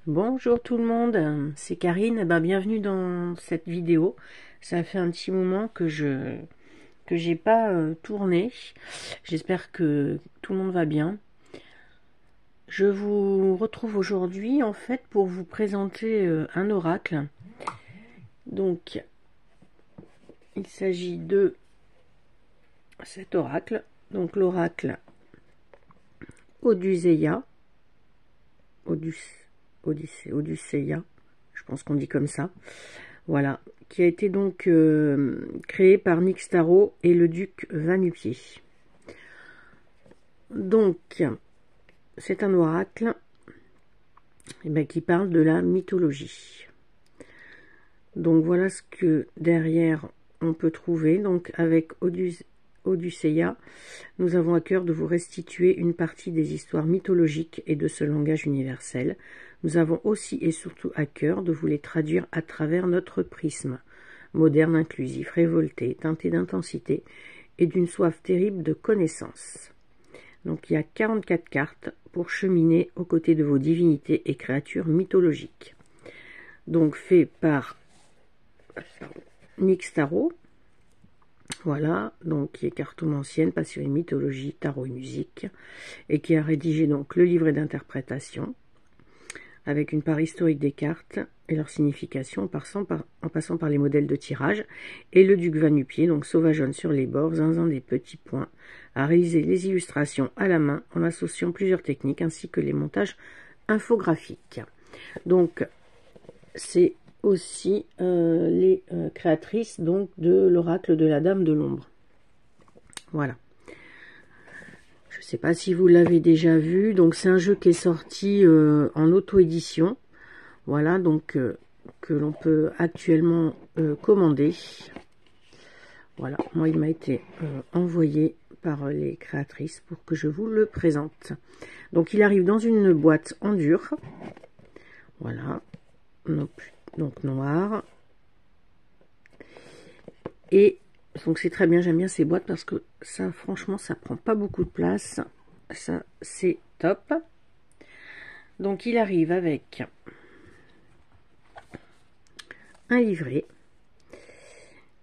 Bonjour tout le monde, c'est Karine. Bienvenue dans cette vidéo. Ça fait un petit moment que j'ai pas tourné. J'espère que tout le monde va bien. Je vous retrouve aujourd'hui en fait pour vous présenter un oracle. Donc il s'agit de cet oracle. Donc l'oracle Odysseia. Odysseia, je pense qu'on dit comme ça. Voilà, qui a été donc créé par Nyxtaro et le duc Va-Nu-Pieds. Donc, c'est un oracle qui parle de la mythologie. Donc voilà ce que derrière on peut trouver. Donc avec Odysseia, nous avons à cœur de vous restituer une partie des histoires mythologiques et de ce langage universel. Nous avons aussi et surtout à cœur de vous les traduire à travers notre prisme, moderne, inclusif, révolté, teinté d'intensité et d'une soif terrible de connaissance. Donc il y a 44 cartes pour cheminer aux côtés de vos divinités et créatures mythologiques. Donc fait par Nyxtaro. Voilà, donc qui est cartomancienne, passionnée mythologie, tarot et musique, et qui a rédigé donc le livret d'interprétation, avec une part historique des cartes et leur signification en passant par les modèles de tirage, et le duc Va-Nu-Pieds, donc sauvageonne sur les bords, zinzin des petits points, a réalisé les illustrations à la main en associant plusieurs techniques ainsi que les montages infographiques. Donc c'est aussi les créatrices donc de l'oracle de la Dame de l'Ombre. Voilà. Je ne sais pas si vous l'avez déjà vu. Donc c'est un jeu qui est sorti en auto-édition. Voilà, donc que l'on peut actuellement commander. Voilà, moi il m'a été envoyé par les créatrices pour que je vous le présente. Donc il arrive dans une boîte en dur. Voilà. Donc noir. Et donc c'est très bien, j'aime bien ces boîtes parce que ça, franchement, ça prend pas beaucoup de place. Ça, c'est top. Donc il arrive avec un livret.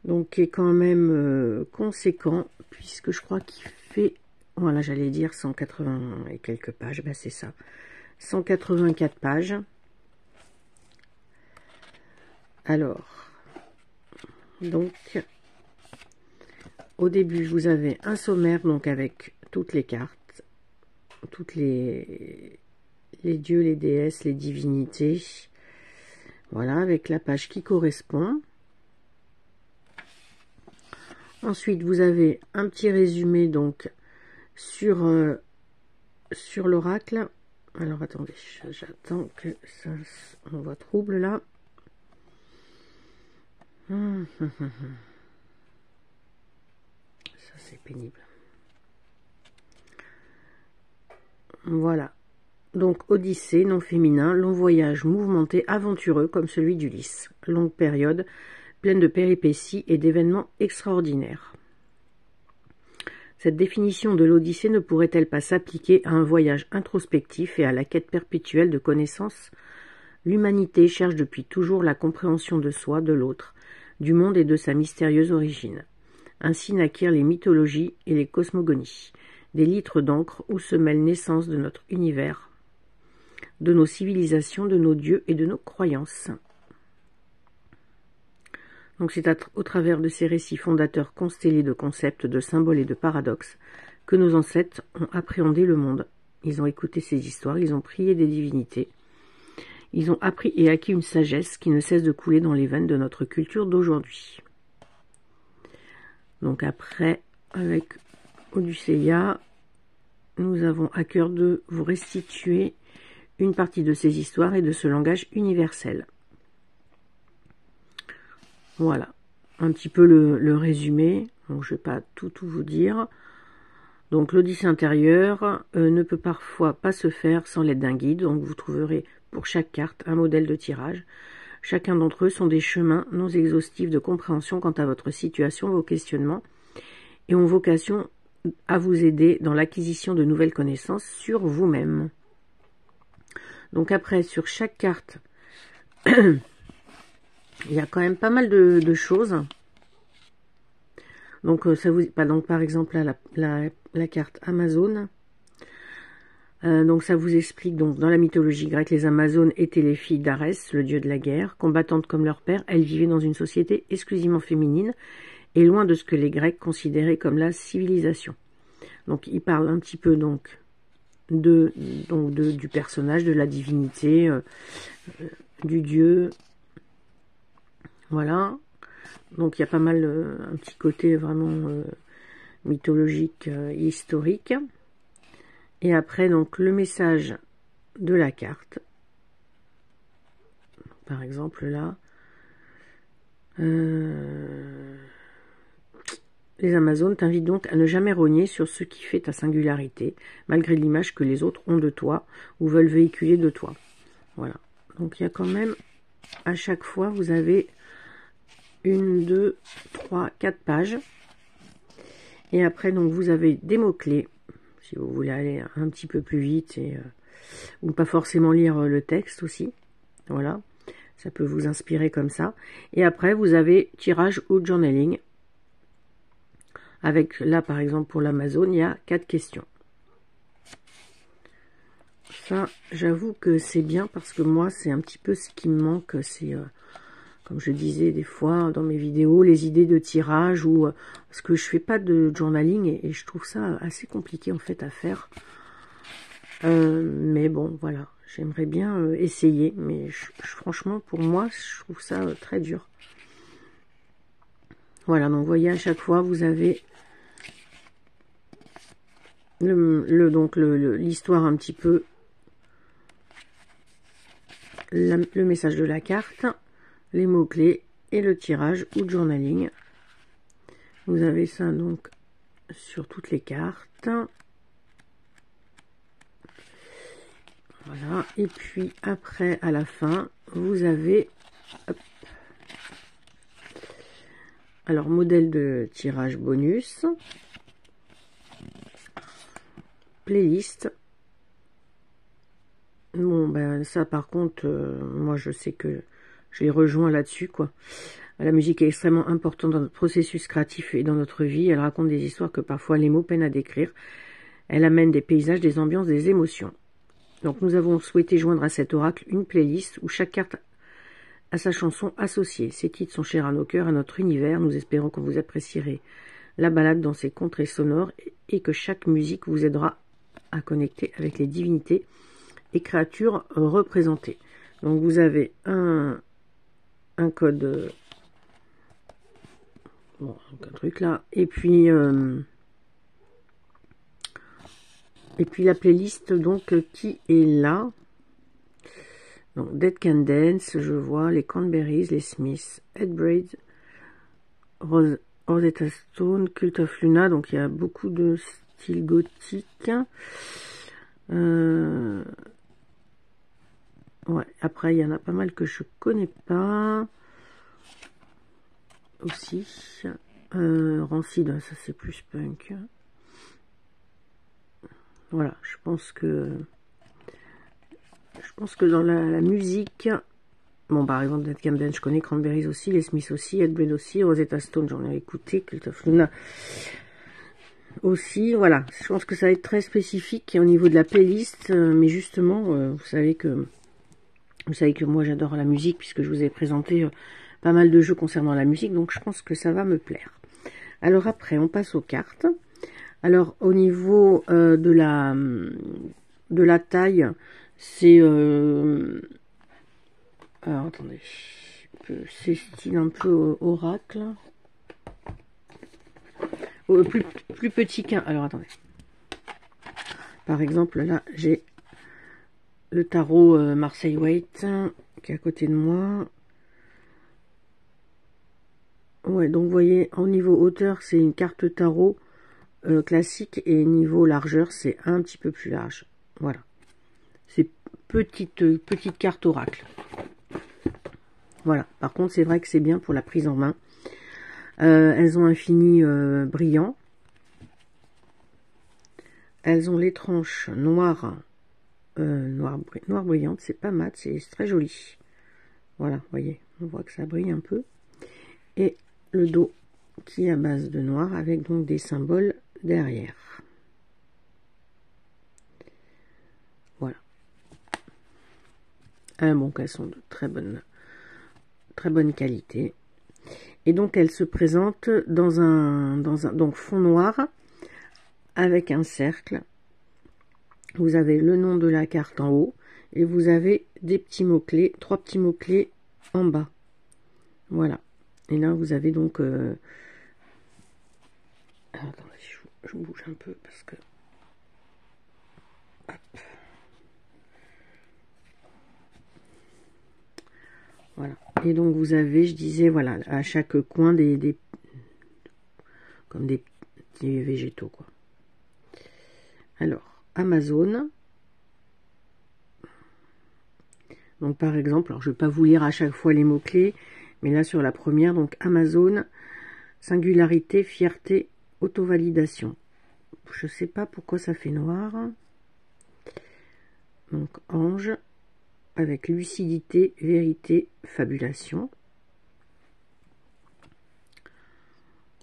Donc qui est quand même conséquent, puisque je crois qu'il fait, voilà, j'allais dire 180 et quelques pages. Ben c'est ça. 184 pages. Alors, donc, au début, vous avez un sommaire, donc avec toutes les cartes, toutes les dieux, les déesses, les divinités. Voilà, avec la page qui correspond. Ensuite, vous avez un petit résumé, donc, sur l'oracle. Alors, attendez, j'attends que ça, on voit trouble, là. Ça c'est pénible. Voilà. Donc Odyssée, non féminin, long voyage mouvementé, aventureux comme celui d'Ulysse. Longue période, pleine de péripéties et d'événements extraordinaires. Cette définition de l'Odyssée ne pourrait-elle pas s'appliquer à un voyage introspectif et à la quête perpétuelle de connaissances? L'humanité cherche depuis toujours la compréhension de soi, de l'autre, du monde et de sa mystérieuse origine. Ainsi naquirent les mythologies et les cosmogonies, des litres d'encre où se mêlent naissance de notre univers, de nos civilisations, de nos dieux et de nos croyances. Donc c'est au travers de ces récits fondateurs constellés de concepts, de symboles et de paradoxes que nos ancêtres ont appréhendé le monde. Ils ont écouté ces histoires, ils ont prié des divinités. Ils ont appris et acquis une sagesse qui ne cesse de couler dans les veines de notre culture d'aujourd'hui. Donc après, avec Odysseia, nous avons à cœur de vous restituer une partie de ces histoires et de ce langage universel. Voilà, un petit peu le résumé. Donc je ne vais pas tout vous dire. Donc l'Odyssée intérieure ne peut parfois pas se faire sans l'aide d'un guide. Donc vous trouverez pour chaque carte un modèle de tirage. Chacun d'entre eux sont des chemins non exhaustifs de compréhension quant à votre situation, vos questionnements, et ont vocation à vous aider dans l'acquisition de nouvelles connaissances sur vous-même. Donc après, sur chaque carte, il y a quand même pas mal de choses. Donc, ça vous, donc par exemple, là, la carte Amazon. Donc ça vous explique, donc dans la mythologie grecque, les Amazones étaient les filles d'Arès, le dieu de la guerre. Combattantes comme leur père, elles vivaient dans une société exclusivement féminine et loin de ce que les Grecs considéraient comme la civilisation. Donc il parle un petit peu donc du personnage, de la divinité, du dieu. Voilà. Donc il y a pas mal, un petit côté vraiment mythologique, historique. Et après, donc, le message de la carte. Par exemple, là. Les Amazones t'invitent donc à ne jamais rogner sur ce qui fait ta singularité, malgré l'image que les autres ont de toi, ou veulent véhiculer de toi. Voilà. Donc, il y a quand même, à chaque fois, vous avez 1, 2, 3, 4 pages. Et après, donc, vous avez des mots-clés. Si vous voulez aller un petit peu plus vite ou pas forcément lire le texte aussi. Voilà, ça peut vous inspirer comme ça. Et après, vous avez tirage ou journaling. Avec, là, par exemple, pour l'Amazon, il y a 4 questions. Ça, j'avoue que c'est bien parce que moi, c'est un petit peu ce qui me manque. C'est, comme je disais des fois dans mes vidéos, les idées de tirage ou parce que je fais pas de journaling et je trouve ça assez compliqué en fait à faire. Mais bon, voilà, j'aimerais bien essayer, mais franchement pour moi, je trouve ça très dur. Voilà, donc vous voyez à chaque fois vous avez l'histoire un petit peu, le message de la carte, les mots-clés et le tirage ou journaling. Vous avez ça donc sur toutes les cartes. Voilà. Et puis après, à la fin, vous avez... Hop, alors, modèle de tirage bonus. Playlist. Bon, ben ça par contre, moi je sais que je les rejoins là-dessus, quoi. La musique est extrêmement importante dans notre processus créatif et dans notre vie. Elle raconte des histoires que parfois les mots peinent à décrire. Elle amène des paysages, des ambiances, des émotions. Donc nous avons souhaité joindre à cet oracle une playlist où chaque carte a sa chanson associée. Ces titres sont chers à nos cœurs, à notre univers. Nous espérons que vous apprécierez la balade dans ces contrées sonores et que chaque musique vous aidera à connecter avec les divinités et créatures représentées. Donc vous avez un code, bon, un truc là, et puis la playlist donc qui est là. Donc Dead Can Dance, je vois les Cranberries, les Smiths, Headbread, Rosetta Stone, Cult of Luna, donc il y a beaucoup de style gothique. Ouais, après il y en a pas mal que je connais pas. Aussi. Rancid, ça c'est plus punk. Voilà, je pense que dans la musique, bon par exemple Dead Can Dance je connais, Cranberries aussi, les Smiths aussi, Headbread aussi, Rosetta Stone j'en ai écouté, Cult of Luna aussi, voilà, je pense que ça va être très spécifique au niveau de la playlist, mais justement, vous savez que moi j'adore la musique puisque je vous ai présenté pas mal de jeux concernant la musique, donc je pense que ça va me plaire. Alors après, on passe aux cartes. Alors au niveau de la taille, c'est alors attendez, c'est style un peu oracle, plus petit qu'un. Alors attendez, par exemple là j'ai le tarot Marseille Waite qui est à côté de moi. Ouais, donc vous voyez, au niveau hauteur, c'est une carte tarot classique, et niveau largeur, c'est un petit peu plus large. Voilà. C'est petite carte oracle. Voilà. Par contre, c'est vrai que c'est bien pour la prise en main. Elles ont un fini brillant. Elles ont les tranches noires noir brillante, c'est pas mat, c'est très joli. Voilà, vous voyez, on voit que ça brille un peu. Et le dos qui est à base de noir avec donc des symboles derrière. Voilà. Bon, elles sont de très bonne qualité. Et donc elles se présentent dans un donc fond noir avec un cercle. Vous avez le nom de la carte en haut et vous avez des petits mots-clés, 3 petits mots-clés en bas. Voilà. Et là vous avez donc alors, attendez, je bouge un peu parce que hop. Voilà. Et donc vous avez, je disais, voilà, à chaque coin comme des petits végétaux, quoi. Alors, Amazon. Donc par exemple, alors je ne vais pas vous lire à chaque fois les mots-clés, mais là sur la première, donc Amazon, singularité, fierté, auto-validation. Je ne sais pas pourquoi ça fait noir. Donc ange, avec lucidité, vérité, fabulation.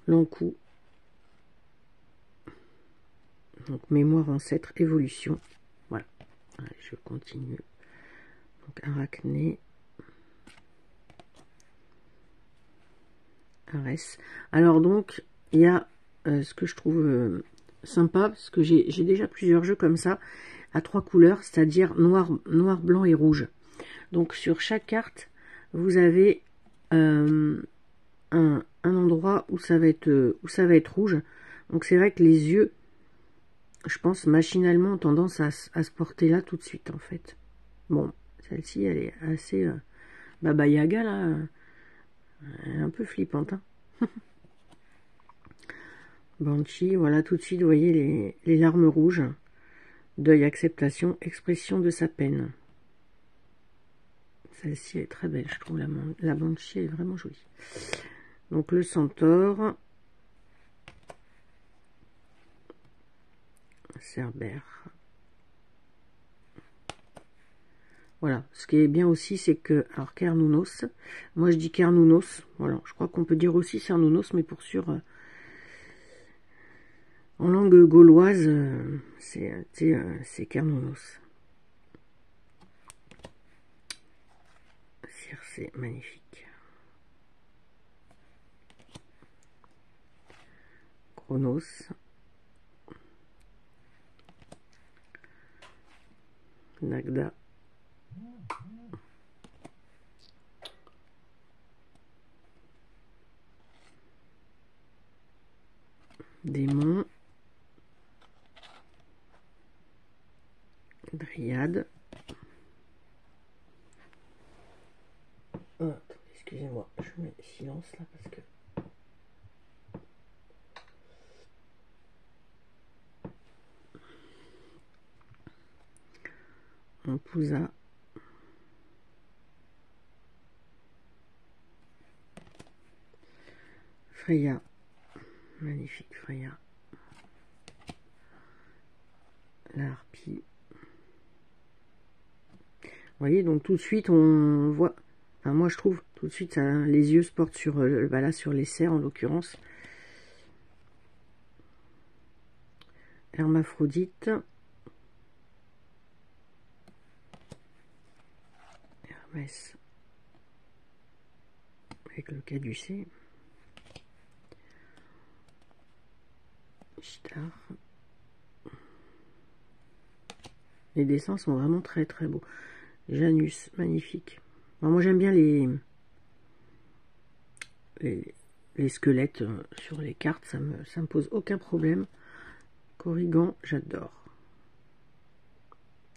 L'encou, donc mémoire, ancêtre, évolution. Voilà. Allez, je continue. Donc arachné, Arès. Alors donc il y a ce que je trouve sympa, parce que j'ai déjà plusieurs jeux comme ça à 3 couleurs, c'est-à-dire noir, blanc et rouge. Donc sur chaque carte vous avez un endroit où ça va être rouge. Donc c'est vrai que les yeux, je pense machinalement, ont tendance à se porter là tout de suite en fait. Bon, celle-ci elle est assez Baba Yaga là, elle est un peu flippante, hein. Banshee, voilà, tout de suite vous voyez les larmes rouges. Deuil, acceptation, expression de sa peine. Celle-ci est très belle, je trouve. La Banshee est vraiment jolie. Donc le centaure, Cerbère. Voilà, ce qui est bien aussi, c'est que, alors Cernunnos, moi je dis Cernunnos, voilà, je crois qu'on peut dire aussi Cernunnos, mais pour sûr, en langue gauloise, c'est Cernunnos. Circé, magnifique. Chronos. Nagda. Démon. Dryade. Oh, excusez-moi, je mets silence là parce que... On pousa. Freya. Magnifique Freya. La harpie. Vous voyez, donc tout de suite on voit, enfin moi je trouve tout de suite ça, les yeux se portent sur, là, sur les cerfs en l'occurrence. Hermaphrodite. Hermès. Avec le caducée. Ishtar. Les dessins sont vraiment très très beaux. Janus, magnifique. Alors moi j'aime bien les squelettes sur les cartes, ça me pose aucun problème. Corrigan, j'adore.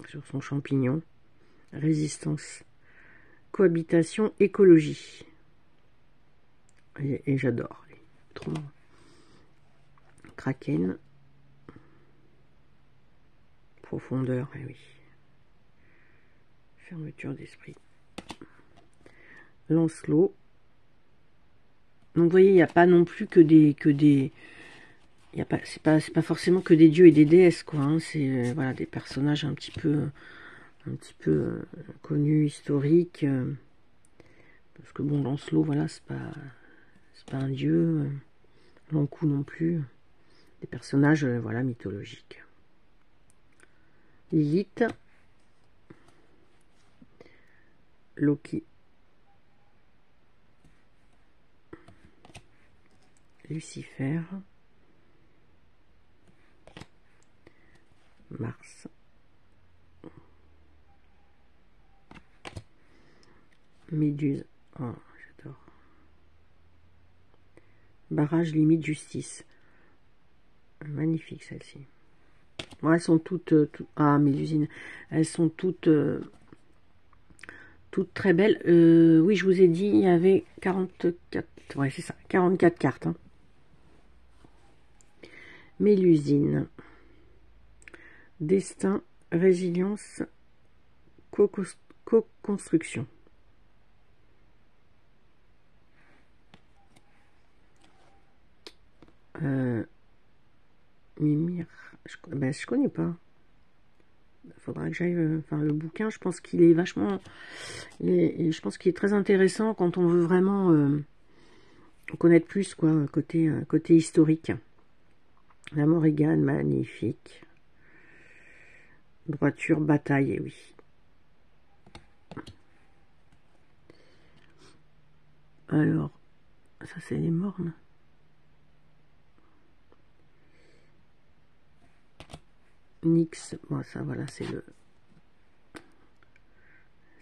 Sur son champignon. Résistance. Cohabitation, écologie. Et j'adore. Trop marrant. Kraken. Profondeur, eh oui. Fermeture d'esprit. Lancelot. Donc vous voyez, il n'y a pas non plus que des c'est pas forcément que des dieux et des déesses, quoi, hein. C'est voilà, des personnages un petit peu un petit peu connu, historique. Parce que bon, Lancelot, voilà, c'est pas un dieu. L'Ankou non plus. Des personnages, voilà, mythologiques. Lilith. Loki. Lucifer. Mars. Méduse. Oh, j'adore. Barrage limite justice. Magnifique celle-ci. Bon, elles sont toutes... ah, Mélusine. Elles sont toutes très belles. Oui, je vous ai dit, il y avait 44... Ouais, c'est ça. 44 cartes. Hein. Mélusine. Destin, résilience, co-construction. Mimir, je connais pas. Il faudra que j'aille, le bouquin, je pense qu'il est vachement, je pense qu'il est très intéressant quand on veut vraiment connaître plus, quoi, côté historique. La Morrigan, magnifique. Droiture, bataille, et oui. Alors, ça c'est les mornes. Nyx, bon ça voilà, c'est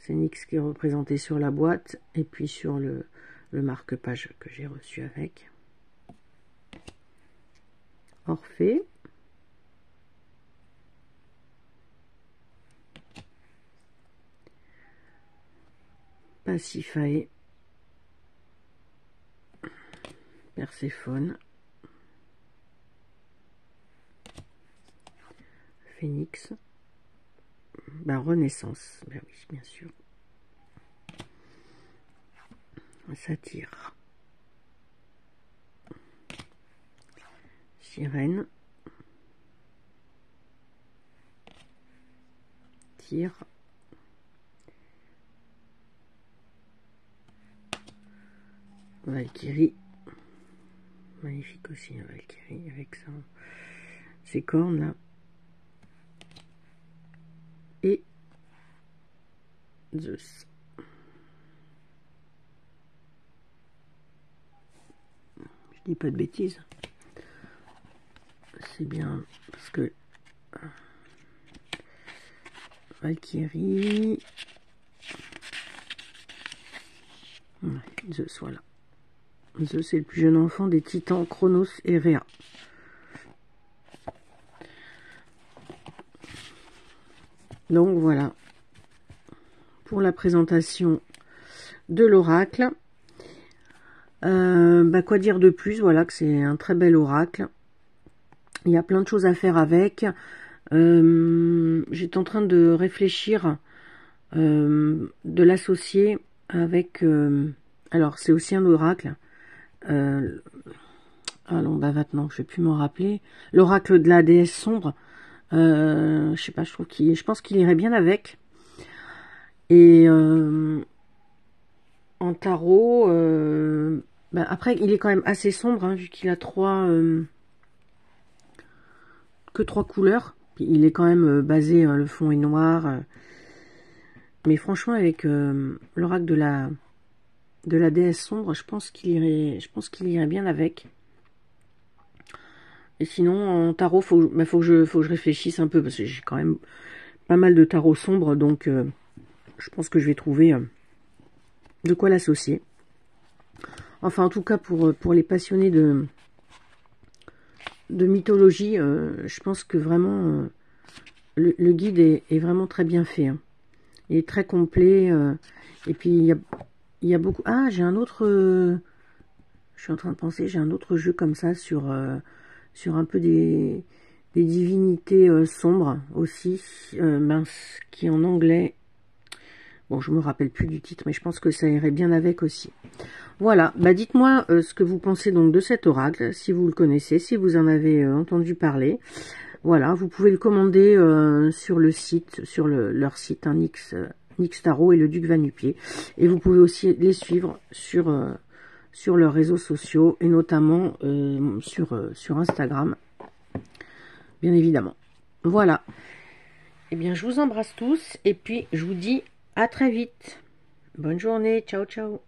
Nyx qui est représenté sur la boîte et puis sur le marque-page que j'ai reçu avec. Orphée. Pasiphae. Perséphone. Phénix. Renaissance, ben oui, bien sûr. Satyre. Sirène. Tyr. Valkyrie. Magnifique aussi, la Valkyrie, avec ses cornes là. Et Zeus. Je dis pas de bêtises. C'est bien parce que Valkyrie. Ouais, Zeus, voilà. Zeus est le plus jeune enfant des titans Chronos et Rhea. Donc voilà pour la présentation de l'oracle. Quoi dire de plus? Voilà que c'est un très bel oracle. Il y a plein de choses à faire avec. J'étais en train de réfléchir de l'associer avec... alors c'est aussi un oracle. Alors maintenant je vais plus m'en rappeler. L'oracle de la déesse sombre. Je sais pas, je pense qu'il irait bien avec. Et en tarot, après il est quand même assez sombre, hein, vu qu'il a que trois couleurs. Puis il est quand même basé, le fond est noir. Mais franchement, avec l'oracle de la déesse sombre, je pense qu'il irait bien avec. Et sinon, en tarot, faut que je réfléchisse un peu, parce que j'ai quand même pas mal de tarot sombre, donc je pense que je vais trouver de quoi l'associer. Enfin, en tout cas, pour les passionnés de mythologie, je pense que vraiment, le guide est vraiment très bien fait. Hein. Il est très complet, et puis il y a beaucoup... Ah, j'ai un autre... je suis en train de penser, j'ai un autre jeu comme ça sur un peu des divinités sombres aussi, qui est en anglais. Bon, je me rappelle plus du titre, mais je pense que ça irait bien avec aussi. Voilà, dites-moi ce que vous pensez donc de cet oracle, si vous le connaissez, si vous en avez entendu parler. Voilà, vous pouvez le commander sur le site, sur leur site, hein, Nyx Tarot et le Duc Va-Nu-Pieds. Et vous pouvez aussi les suivre sur leurs réseaux sociaux, et notamment sur Instagram, bien évidemment. Voilà. Eh bien, je vous embrasse tous, et puis je vous dis à très vite. Bonne journée, ciao, ciao.